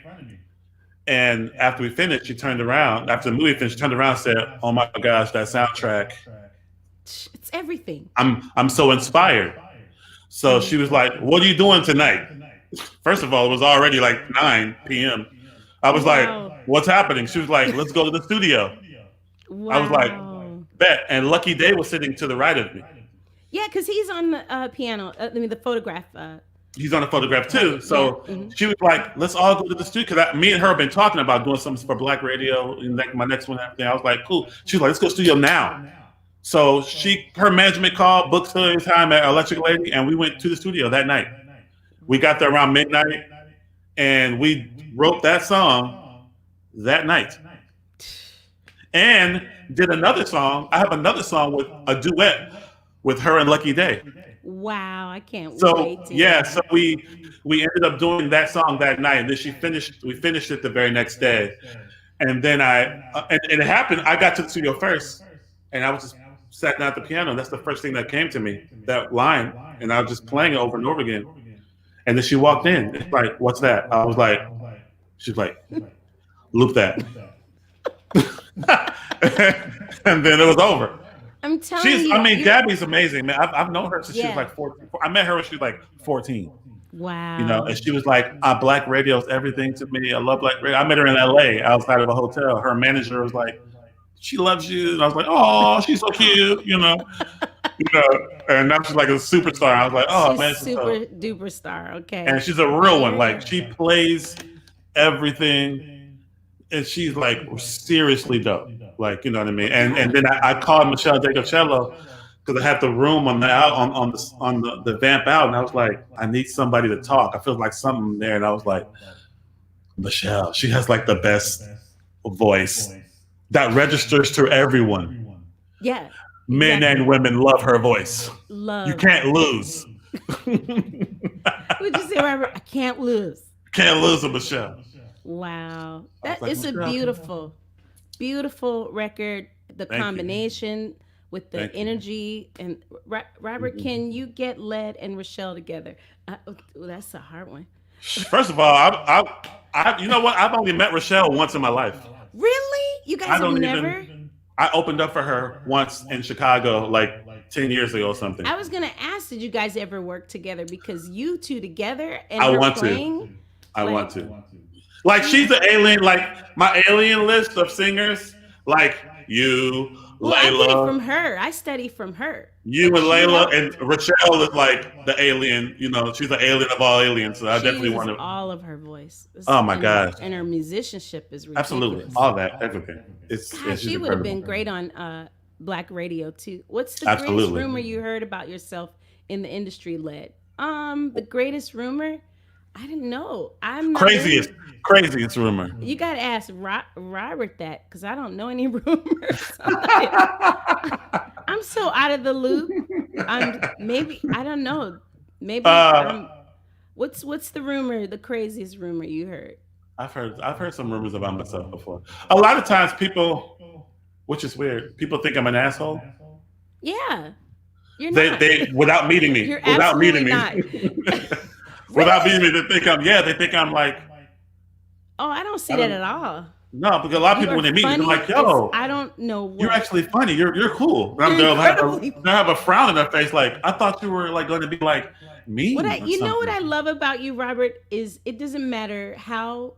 and after we finished, she turned around. After the movie finished, she turned around and said, "Oh my gosh, that soundtrack! It's everything. I'm so inspired." So she was like, "What are you doing tonight?" First of all, it was already like 9 p.m. I was like, "What's happening?" She was like, "Let's go to the studio." Wow. I was like, bet. And Lucky Day was sitting to the right of me. Yeah, because he's on the piano. The Photograph. He's on the Photograph too. So she was like, "Let's all go to the studio." Because me and her have been talking about doing something for Black Radio. And like my next one, everything. I was like, "Cool." She was like, "Let's go to the studio now." So her management called, booked her time at Electric Lady, and we went to the studio that night. We got there around midnight, and we wrote that song that night. And did another song. I have another song with a duet with her and Lucky Day. Wow, I can't wait. So we ended up doing that song that night, and then we finished it the very next day. And then and it happened, I got to the studio first, and I was just sat down at the piano. That's the first thing that came to me, that line. And I was just playing it over and over again. And then she walked in. It's like, "What's that?" I was like, she's like, "Loop that." And then it was over. I'm telling you. Gabby's amazing, man. I've known her since she was like 14. I met her when she was like 14. Wow. And she was like, "Black radio is everything to me. I love Black radio." I met her in LA outside of a hotel. Her manager was like, "She loves you." And I was like, "Oh, she's so cute," And now she's like a superstar. I was like, "Oh, she's man, super duper star." Okay. And she's a real one. Like she plays everything, and she's like seriously dope. Like, you know what I mean? And then I called Michelle Jacocello because I had the room on the vamp out, and I was like, "I need somebody to talk. I feel like something there." And I was like, "Michelle, she has like the best voice that registers to everyone." Yeah. Men and women love her voice. You can't lose. Would you say, Robert? I can't lose. Can't lose a Michelle. Wow. That is a beautiful, beautiful record. The combination with the energy. And Robert, can you get Led and Rochelle together? That's a hard one. First of all, I you know what? I've only met Rochelle once in my life. Really? You guys have never? I opened up for her once in Chicago, like 10 years ago or something. I was gonna ask, did you guys ever work together? Because you two together and I want to. Like she's an alien. Like my alien list of singers, like you, Layla. I get it from her. I study from her. You and Layla, and Rochelle is like the alien. She's the alien of all aliens. So I definitely want to. All of her voice. Oh my gosh! And her musicianship is ridiculous. Absolutely, all that, everything. She would have been great on Black Radio too. What's the greatest rumor you heard about yourself in the industry, Led? The greatest rumor? I didn't know. I'm not craziest rumor. You got to ask Robert that, because I don't know any rumors. I'm so out of the loop. I don't know. Maybe what's the rumor? The craziest rumor you heard? I've heard some rumors about myself before. A lot of times people, which is weird, people think I'm an asshole. Yeah. You're not. They without meeting me. You're without meeting me. Not. Without meeting me, they think I'm like. Oh, I don't see that at all. No, because a lot of people when they meet me, they're like, "Yo, I don't know. You're actually funny. You're cool." They'll have a frown on their face, like, "I thought you were like going to be like mean. What I love about you, Robert, is it doesn't matter how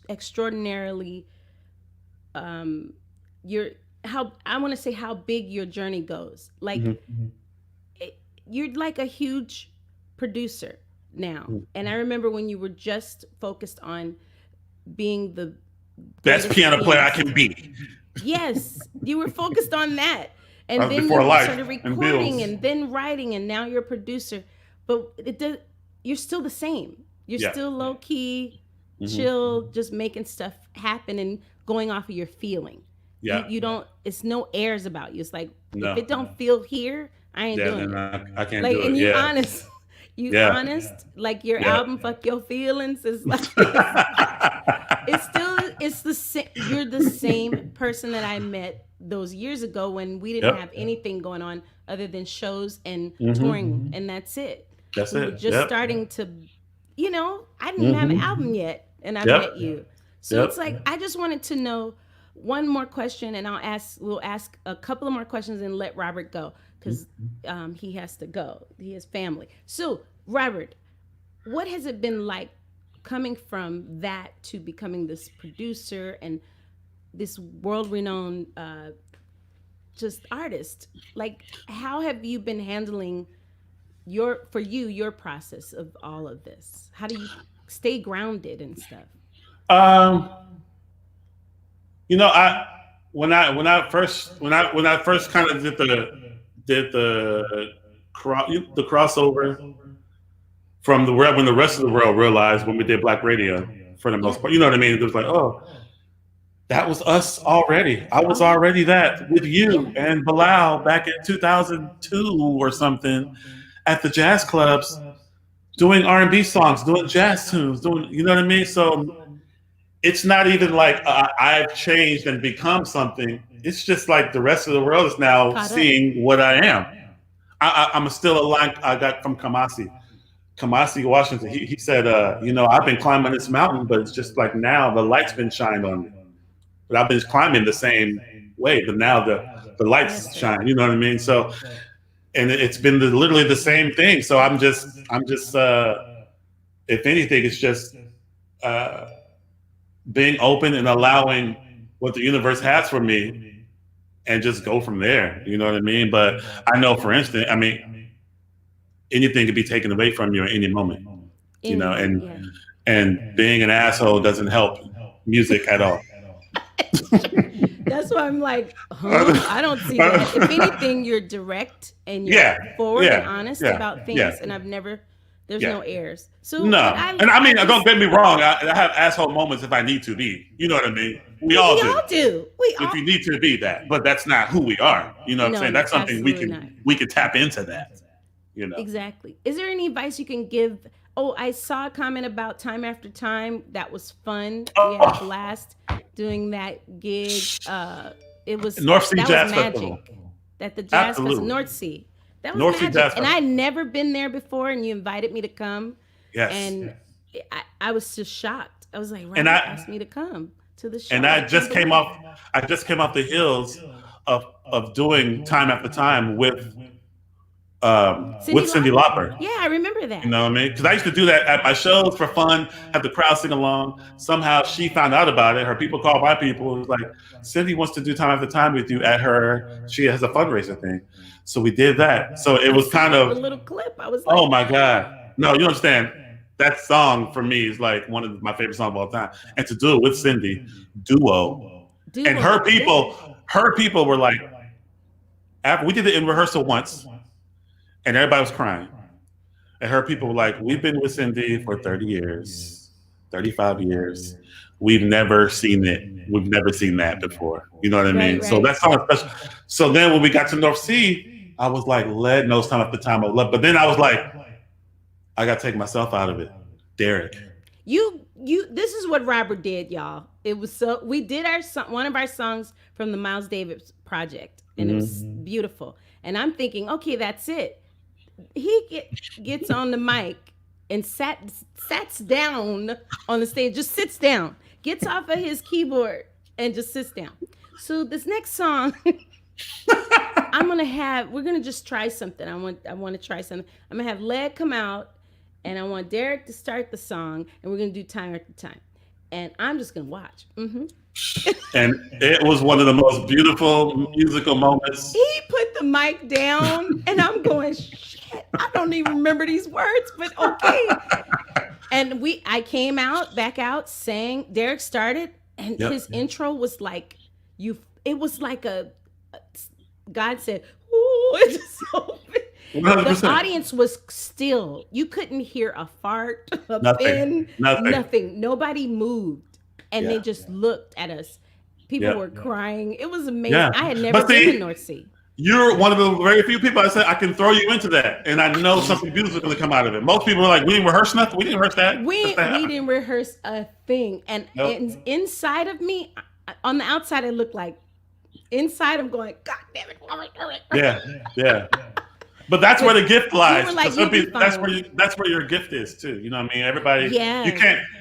extraordinarily I want to say how big your journey goes. Like you're like a huge producer now. And I remember when you were just focused on being the best piano player I can be. Yes, you were focused on that. And then you started recording and then writing, and now you're a producer. But you're still the same. You're still low key, chill, just making stuff happen and going off of your feeling. Yeah. You don't, it's no airs about you. It's like, if it don't feel here, I ain't doing it. I can't do it. And you're honest. Honest. Like your album, Fuck Your Feelings, is like, it's the same. You're the same person that I met those years ago when we didn't have anything going on other than shows and touring, and that's it. We were just starting to, I didn't have an album yet, and I met you. So it's like, I just wanted to know one more question, and we'll ask a couple of more questions and let Robert go, because he has to go. He has family. So, Robert, what has it been like coming from that to becoming this producer and this world-renowned just artist? Like, how have you been handling your process of all of this? How do you stay grounded and stuff? When I first kind of did the crossover from when the rest of the world realized, when we did Black Radio for the most part, you know what I mean? It was like, oh, that was us already. I was already that with you and Bilal back in 2002 or something at the jazz clubs, doing R&B songs, doing jazz tunes, you know what I mean? So it's not even like I've changed and become something. It's just like the rest of the world is now seeing what I am. I'm still a line I got from Kamasi, Washington. He said, I've been climbing this mountain, but it's just like now the light's been shined on me. But I've been climbing the same way, but now the lights shine. You know what I mean? So, and it's been literally the same thing. So I'm just if anything, it's just being open and allowing what the universe has for me and just go from there. You know what I mean? But I know, for instance, anything could be taken away from you at any moment, and being an asshole doesn't help music at all. That's why I'm like, I don't see that. If anything, you're direct and you're forward and honest about things, and there's no airs. So no, don't get me wrong. I have asshole moments if I need to be. You know what I mean? We all do. If you need to be that, but that's not who we are. You know what I'm saying? That's something we can tap into that. Exactly. Is there any advice you can give? Oh, I saw a comment about Time After Time. That was fun. We had a blast doing that gig. It was North Sea Jazz Festival. At the Jazz Festival, North Sea. That was North magic. Sea Jazz Festival. And I'd never been there before, and you invited me to come. Yes. And I was just shocked. I was like, Robert asked me to come to the show. And I just came off the heels of doing Time After Time with Cyndi Lauper. Yeah, I remember that. You know what I mean? Because I used to do that at my shows for fun, have the crowd sing along. Somehow she found out about it. Her people called my people. It was like, Cyndi wants to do Time After Time with you she has a fundraiser thing. So we did that. So it was kind of a little clip. I was like, oh my God. No, you understand. That song for me is like one of my favorite songs of all time. And to do it with Cyndi, duo. And her people were like, after we did it in rehearsal once, and everybody was crying. And her people were like, we've been with Cyndi for 30 years, 35 years. We've never seen it. We've never seen that before. You know what I mean? Right. So that song is special. So then when we got to North Sea, I was like, Led knows Time After Time of Love. But then I was like, I got to take myself out of it. Derek. This is what Robert did, y'all. It was we did one of our songs from the Miles Davis project, and it was beautiful. And I'm thinking, okay, that's it. He gets on the mic and sits down on the stage, just sits down, gets off of his keyboard and just sits down. So this next song, I'm going we're gonna just try something. I want to try something. I'm gonna have Led come out, and I want Derek to start the song, and we're gonna do time after time, and I'm just gonna watch. Mm-hmm. And it was one of the most beautiful musical moments. He put the mic down, and I'm going, shit, I don't even remember these words, but okay. And I came back out, sang. Derek started, and his intro was like, it was like God said, ooh, it's so big. 100%. The audience was still. You couldn't hear a fart, a pin, nothing. Nobody moved. And they just looked at us. People were crying. It was amazing. Yeah. I had never been to North Sea. You're one of the very few people I said I can throw you into that, and I know something beautiful is going to come out of it. Most people are like, we didn't rehearse nothing. We didn't rehearse that. We didn't rehearse a thing. And inside of me, on the outside, it looked like inside I'm going, God damn it. Yeah. But that's where the gift lies. Like, that's where your gift is too. You know what I mean? Everybody,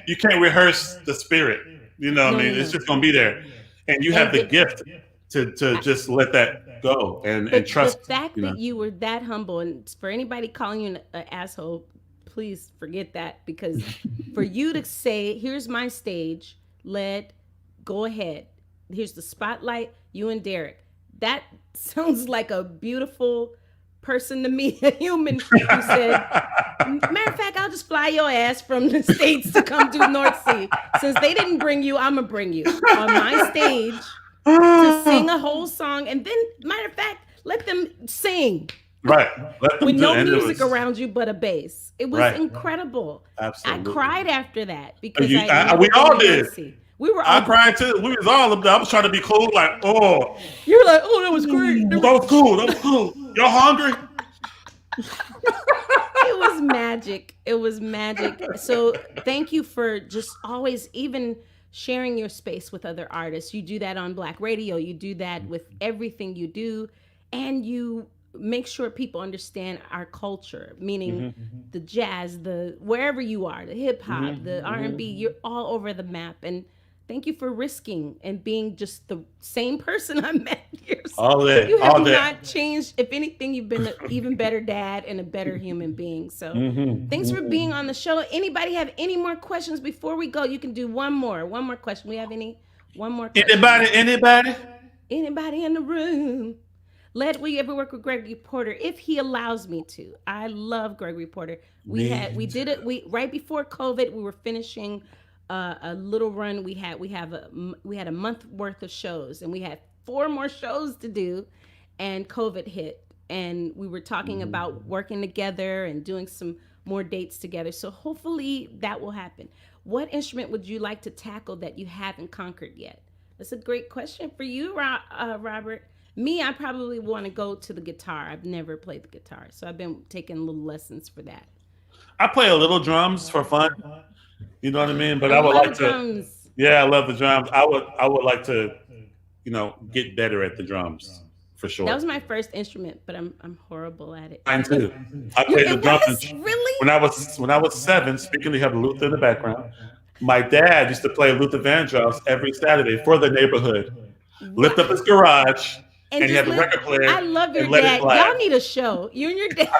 you can't rehearse the spirit. You know what I mean? It's just gonna be there, and you have the gift to just let that go and trust. The fact that you were that humble, and for anybody calling you an asshole, please forget that, because for you to say, "Here's my stage, go ahead. Here's the spotlight, you and Derek." That sounds like a beautiful person to me, a human who said, matter of fact, I'll just fly your ass from the States to come do North Sea. Since they didn't bring you, I'm going to bring you on my stage to sing a whole song. And then, matter of fact, let them sing. Right. With no music around you but a bass. It was incredible. Absolutely. I cried after that because we all did. I cried too. We was all up there. I was trying to be cool, like, oh. You were like, oh, that was great. That was cool. Y'all hungry? It was magic. So thank you for just always even sharing your space with other artists. You do that on Black Radio. You do that with everything you do. And you make sure people understand our culture, meaning the jazz, the wherever you are, the hip hop, the R&B, you're all over the map. And thank you for risking and being just the same person I met years ago. You have not changed. If anything, you've been an even better dad and a better human being. So thanks for being on the show. Anybody have any more questions before we go? You can do one more question. We have one more question? Anybody in the room? Will you ever work with Gregory Porter? If he allows me to. I love Gregory Porter. We did it. Right before COVID, we were finishing a little run. We had a month worth of shows, and we had 4 more shows to do, and COVID hit, and we were talking about working together and doing some more dates together. So hopefully that will happen. What instrument would you like to tackle that you haven't conquered yet? That's a great question for you, Robert. Me, I probably want to go to the guitar. I've never played the guitar, so I've been taking little lessons for that. I play a little drums for fun. You know what I mean? But I would like to. Yeah, I love the drums. I would like to, get better at the drums for sure. That was my first instrument, but I'm horrible at it. Mine too. I played the drums really when I was 7. Speaking, we have Luther in the background. My dad used to play Luther Vandross every Saturday for the neighborhood. Lift up his garage. And he had the record player. I love your dad. Y'all need a show. You and your dad.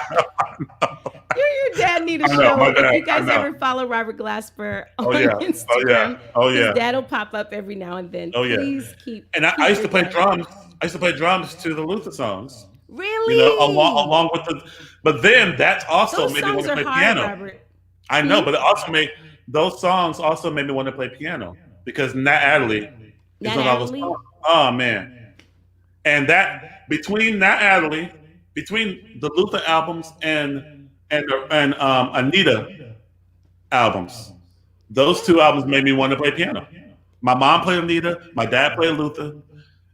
You and your dad need a show. If you guys ever follow Robert Glasper on Instagram, his dad will pop up every now and then. Please keep. And I used to play drums. I used to play drums to the Luther songs. Really? Along with the. But then that's also made me want to play piano. Robert. I know, but those songs also made me want to play piano because Nat Adderley is on all those songs. Oh man. And that between Nat Adderley, between the Luther albums and Anita albums, those 2 albums made me want to play piano. My mom played Anita, my dad played Luther,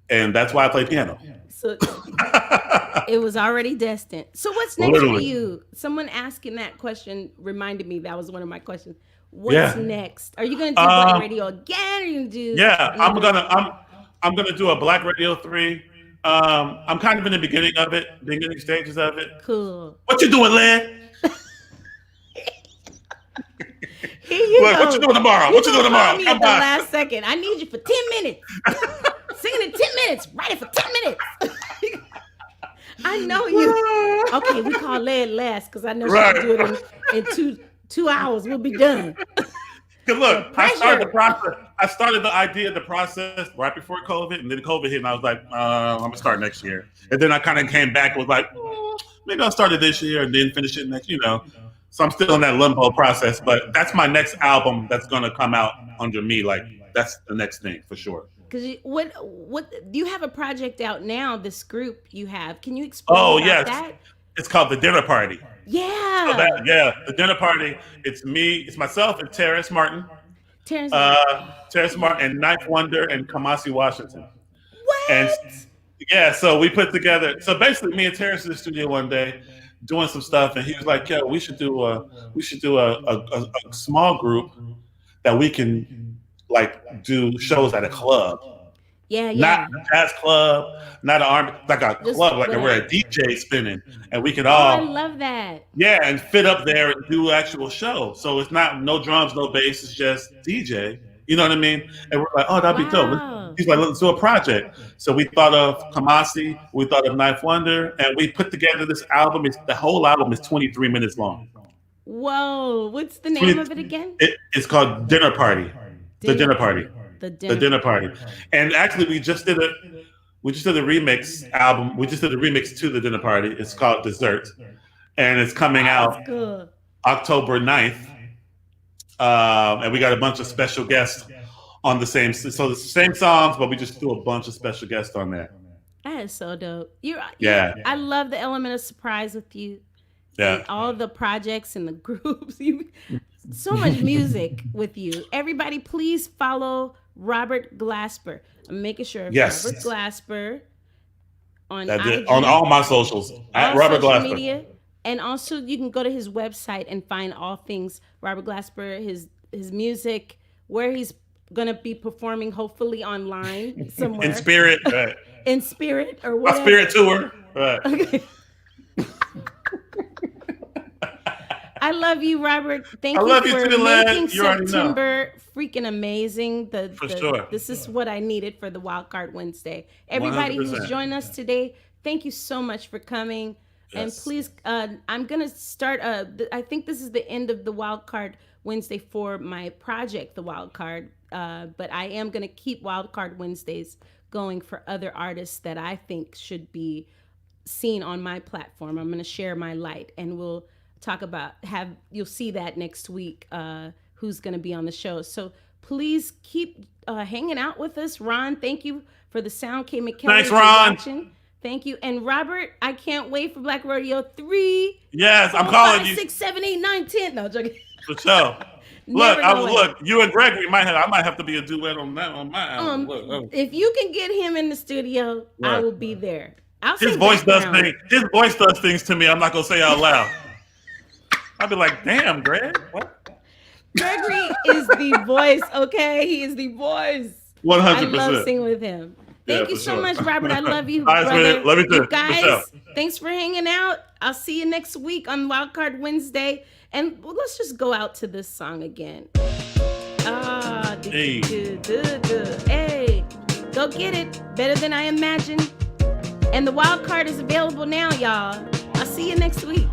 and that's why I play piano. So it was already destined. So what's next for you? Someone asking that question reminded me that was one of my questions. What's next? Are you going to do Black Radio again? Or are you going to do? Yeah, I'm gonna do a Black Radio 3. I'm kind of in the beginning stages of it. Cool. What you doing, Len? Here you go. What you doing tomorrow? What you doing tomorrow? Me at the last second. I need you for 10 minutes. Singing in 10 minutes. Write it for 10 minutes. I know you. Okay, we call Led last because I know she can do it in 2 hours. We'll be done. Because look, I started the process. I started the idea, the process right before COVID, and then COVID hit, and I was like, I'm gonna start next year. And then I kind of came back and was like, maybe I'll start it this year and then finish it next. So I'm still in that limbo process. But that's my next album that's gonna come out under me. Like that's the next thing for sure. Because what do you have a project out now? This group you have, can you explain about that? It's called The Dinner Party. Yeah. So The Dinner Party. It's me, it's myself, and Terrace Martin. Terrace Martin and Ninth Wonder and Kamasi Washington. What? And so we put together. So basically, me and Terrace in the studio one day doing some stuff, and he was like, "Yo, we should do a small group that we can like do shows at a club." Yeah. Not a jazz club, not an army, like a club, like where a DJ spinning, and we can all. I love that. Yeah, and fit up there and do actual show. So it's not no drums, no bass. It's just DJ. You know what I mean? And we're like, oh, that'd be dope. He's like, let's do a project. So we thought of Kamasi, we thought of Ninth Wonder, and we put together this album. The whole album is 23 minutes long. Whoa! What's the name of it again? It's called Dinner Party. The Dinner Party. The Dinner Party. And actually, we just did a remix album. We just did a remix to The Dinner Party. It's called Dessert, and it's coming out October 9th. And we got a bunch of special guests on the same. So it's the same songs, but we just do a bunch of special guests on there. That is so dope. I love the element of surprise with you. Yeah. All the projects and the groups. So much music with you. Everybody, please follow Robert Glasper. I'm making sure. Yes. Robert Glasper on all my socials at Robert Glasper. Media. And also, you can go to his website and find all things Robert Glasper, his music, where he's gonna be performing, hopefully online somewhere. In spirit, right. In spirit or whatever. My spirit tour, right? Okay. I love you, Robert. Thank you for making September freaking amazing. For sure. This is what I needed for the Wild Card Wednesday. Everybody 100%. Who's joined us today, thank you so much for coming. Yes. And please, I'm going to start, I think this is the end of the Wild Card Wednesday for my project, The Wild Card. But I am going to keep Wild Card Wednesdays going for other artists that I think should be seen on my platform. I'm going to share my light, and we'll talk about, you'll see that next week, who's going to be on the show. So please keep hanging out with us. Ron, thank you for the sound. Cayman Kelly. Thanks, Ron. Thank you. And Robert, I can't wait for Black Rodeo 3. Yes, I'm calling 5, you. 6, 7, 8, 9, 10. No, joking. For sure. Look, you and Gregory I might have to be a duet on that on my album. If you can get him in the studio, right. I will be there. His voice does things to me. I'm not gonna say out loud. I'll be like, damn, Greg. What? Gregory is the voice, okay? He is the voice. 100%. I love singing with him. Thank you so much, Robert. I love you, brother. Love you too. You guys, thanks for hanging out. I'll see you next week on Wildcard Wednesday. And let's just go out to this song again. Hey, go get it. Better Than I Imagined. And the wild card is available now, y'all. I'll see you next week.